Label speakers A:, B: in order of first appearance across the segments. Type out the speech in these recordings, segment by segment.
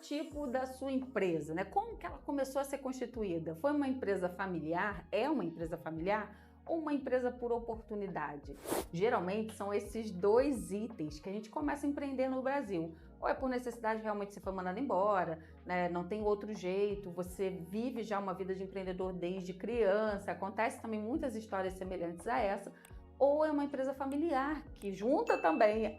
A: tipo da sua empresa, né? Como que ela começou a ser constituída? Foi uma empresa familiar? É uma empresa familiar? Ou uma empresa por oportunidade? Geralmente são esses dois itens que a gente começa a empreender no Brasil. Ou é por necessidade, realmente você foi mandado embora, né? Não tem outro jeito, você vive já uma vida de empreendedor desde criança, acontece também muitas histórias semelhantes a essa. Ou é uma empresa familiar, que junta também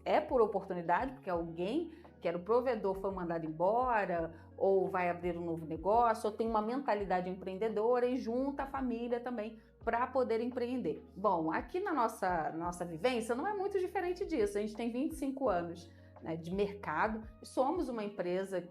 A: é por oportunidade, porque alguém que era o provedor foi mandado embora, ou vai abrir um novo negócio, ou tem uma mentalidade empreendedora e junta a família também para poder empreender. Bom, aqui na nossa vivência não é muito diferente disso. A gente tem 25 anos, né, de mercado, somos uma empresa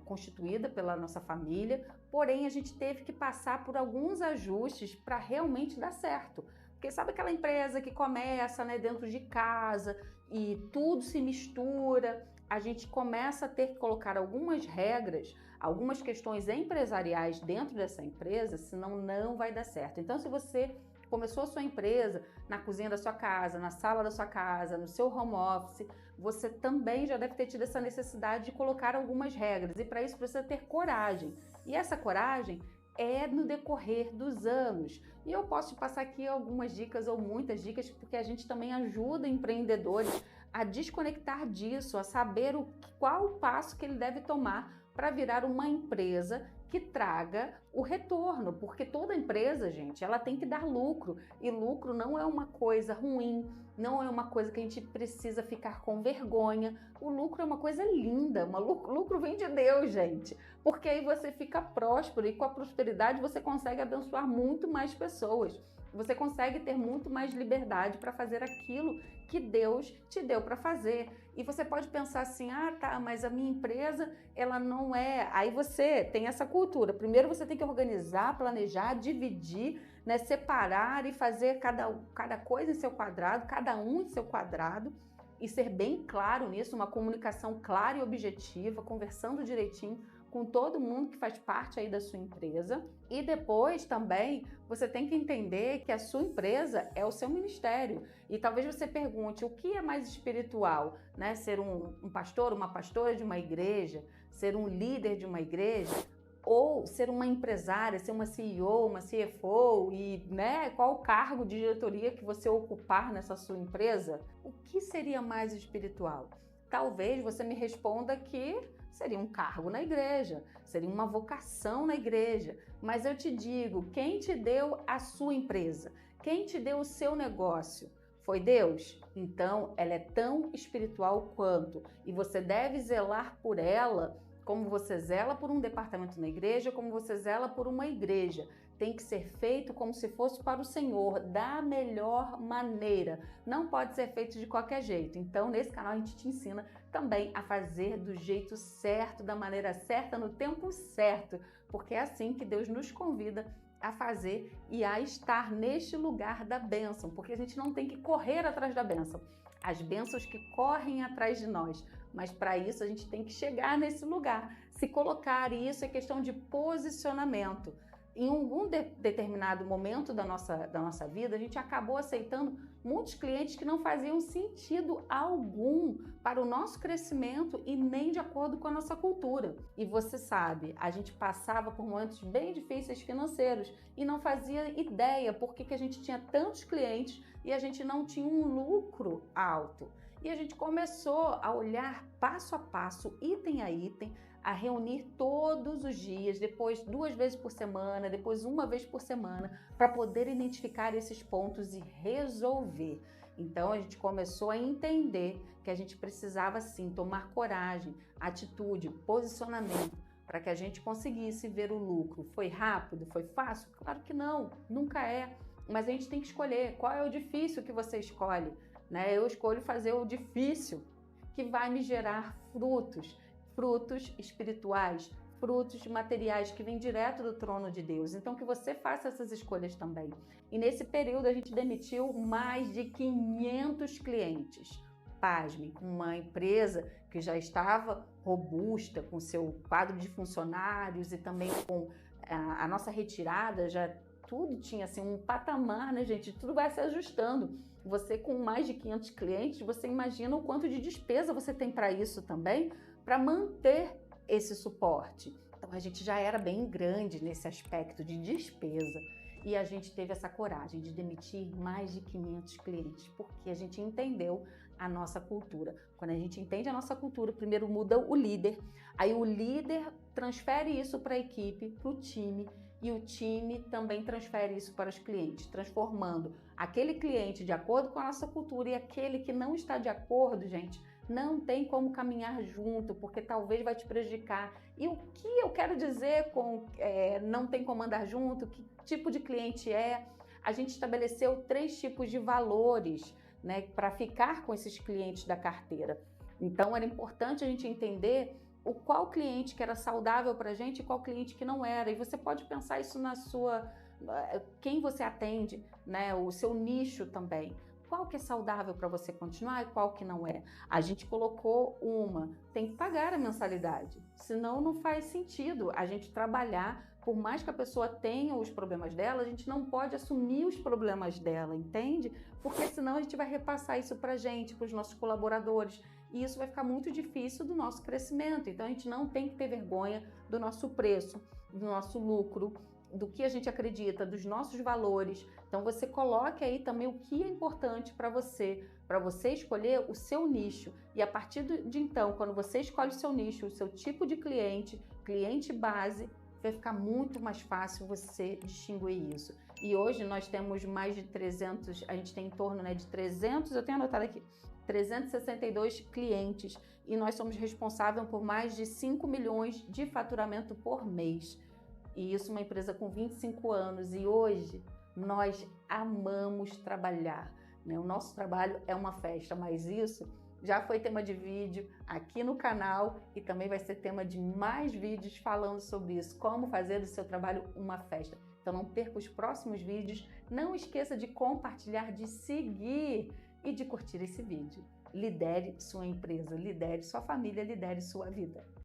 A: constituída pela nossa família, porém a gente teve que passar por alguns ajustes para realmente dar certo. Porque sabe aquela empresa que começa, né, dentro de casa e tudo se mistura, a gente começa a ter que colocar algumas regras, algumas questões empresariais dentro dessa empresa, senão não vai dar certo. Então, se você começou a sua empresa na cozinha da sua casa, na sala da sua casa, no seu home office, você também já deve ter tido essa necessidade de colocar algumas regras, e para isso precisa ter coragem. E essa coragem é no decorrer dos anos. E eu posso te passar aqui algumas dicas ou muitas dicas, porque a gente também ajuda empreendedores a desconectar disso, a saber qual o passo que ele deve tomar para virar uma empresa que traga o retorno, porque toda empresa, gente, ela tem que dar lucro, e lucro não é uma coisa ruim, não é uma coisa que a gente precisa ficar com vergonha. O lucro é uma coisa linda, lucro vem de Deus, gente, porque aí você fica próspero e com a prosperidade você consegue abençoar muito mais pessoas. Você consegue ter muito mais liberdade para fazer aquilo que Deus te deu para fazer. E você pode pensar assim, tá, mas a minha empresa, ela não é... Aí você tem essa cultura. Primeiro você tem que organizar, planejar, dividir, né, separar e fazer cada coisa em seu quadrado, cada um em seu quadrado, e ser bem claro nisso, uma comunicação clara e objetiva, conversando direitinho com todo mundo que faz parte aí da sua empresa. E depois também você tem que entender que a sua empresa é o seu ministério. E talvez você pergunte, o que é mais espiritual, né? Ser um pastor, uma pastora de uma igreja, ser um líder de uma igreja, ou ser uma empresária, ser uma CEO, uma CFO, e, né, qual o cargo de diretoria que você ocupar nessa sua empresa? O que seria mais espiritual? Talvez você me responda que seria um cargo na igreja, seria uma vocação na igreja. Mas eu te digo, quem te deu a sua empresa? Quem te deu o seu negócio? Foi Deus? Então, ela é tão espiritual quanto. E você deve zelar por ela como você zela por um departamento na igreja, como você zela por uma igreja. Tem que ser feito como se fosse para o Senhor, da melhor maneira. Não pode ser feito de qualquer jeito. Então, nesse canal a gente te ensina também a fazer do jeito certo, da maneira certa, no tempo certo, porque é assim que Deus nos convida a fazer e a estar neste lugar da bênção, porque a gente não tem que correr atrás da bênção. As bênçãos que correm atrás de nós, mas para isso a gente tem que chegar nesse lugar, se colocar, e isso é questão de posicionamento. Em algum determinado momento da nossa vida, a gente acabou aceitando muitos clientes que não faziam sentido algum para o nosso crescimento e nem de acordo com a nossa cultura. E você sabe, a gente passava por momentos bem difíceis financeiros e não fazia ideia por que a gente tinha tantos clientes e a gente não tinha um lucro alto. E a gente começou a olhar passo a passo, item a item, a reunir todos os dias, depois 2 vezes por semana, depois 1 vez por semana, para poder identificar esses pontos e resolver. Então a gente começou a entender que a gente precisava sim tomar coragem, atitude, posicionamento, para que a gente conseguisse ver o lucro. Foi rápido? Foi fácil? Claro que não, nunca é. Mas a gente tem que escolher qual é o difícil que você escolhe, né? Eu escolho fazer o difícil, que vai me gerar frutos espirituais, frutos materiais que vêm direto do trono de Deus. Então que você faça essas escolhas também. E nesse período a gente demitiu mais de 500 clientes. Pasmem, uma empresa que já estava robusta, com seu quadro de funcionários e também com a nossa retirada, já tudo tinha assim um patamar, né, gente? Tudo vai se ajustando. Você com mais de 500 clientes, você imagina o quanto de despesa você tem para isso também, para manter esse suporte. Então a gente já era bem grande nesse aspecto de despesa e a gente teve essa coragem de demitir mais de 500 clientes, porque a gente entendeu a nossa cultura. Quando a gente entende a nossa cultura, primeiro muda o líder, aí o líder transfere isso para a equipe, para o time, e o time também transfere isso para os clientes, transformando aquele cliente de acordo com a nossa cultura e aquele que não está de acordo, gente, não tem como caminhar junto, porque talvez vai te prejudicar. E o que eu quero dizer com não tem como andar junto, que tipo de cliente é? A gente estabeleceu 3 tipos de valores, né, para ficar com esses clientes da carteira. Então era importante a gente entender qual cliente que era saudável para a gente e qual cliente que não era. E você pode pensar isso na sua... quem você atende, né, o seu nicho também. Qual que é saudável para você continuar e qual que não é? A gente colocou tem que pagar a mensalidade, senão não faz sentido a gente trabalhar, por mais que a pessoa tenha os problemas dela, a gente não pode assumir os problemas dela, entende? Porque senão a gente vai repassar isso para a gente, para os nossos colaboradores, e isso vai ficar muito difícil do nosso crescimento. Então a gente não tem que ter vergonha do nosso preço, do nosso lucro, do que a gente acredita, dos nossos valores. Então você coloque aí também o que é importante para você escolher o seu nicho. E a partir de então, quando você escolhe o seu nicho, o seu tipo de cliente base, vai ficar muito mais fácil você distinguir isso. E hoje nós temos mais de 300, a gente tem em torno, né, de 300, eu tenho anotado aqui, 362 clientes, e nós somos responsáveis por mais de 5 milhões de faturamento por mês. E isso uma empresa com 25 anos, e hoje nós amamos trabalhar, né? O nosso trabalho é uma festa, mas isso já foi tema de vídeo aqui no canal e também vai ser tema de mais vídeos falando sobre isso, como fazer do seu trabalho uma festa. Então não perca os próximos vídeos, não esqueça de compartilhar, de seguir e de curtir esse vídeo. Lidere sua empresa, lidere sua família, lidere sua vida.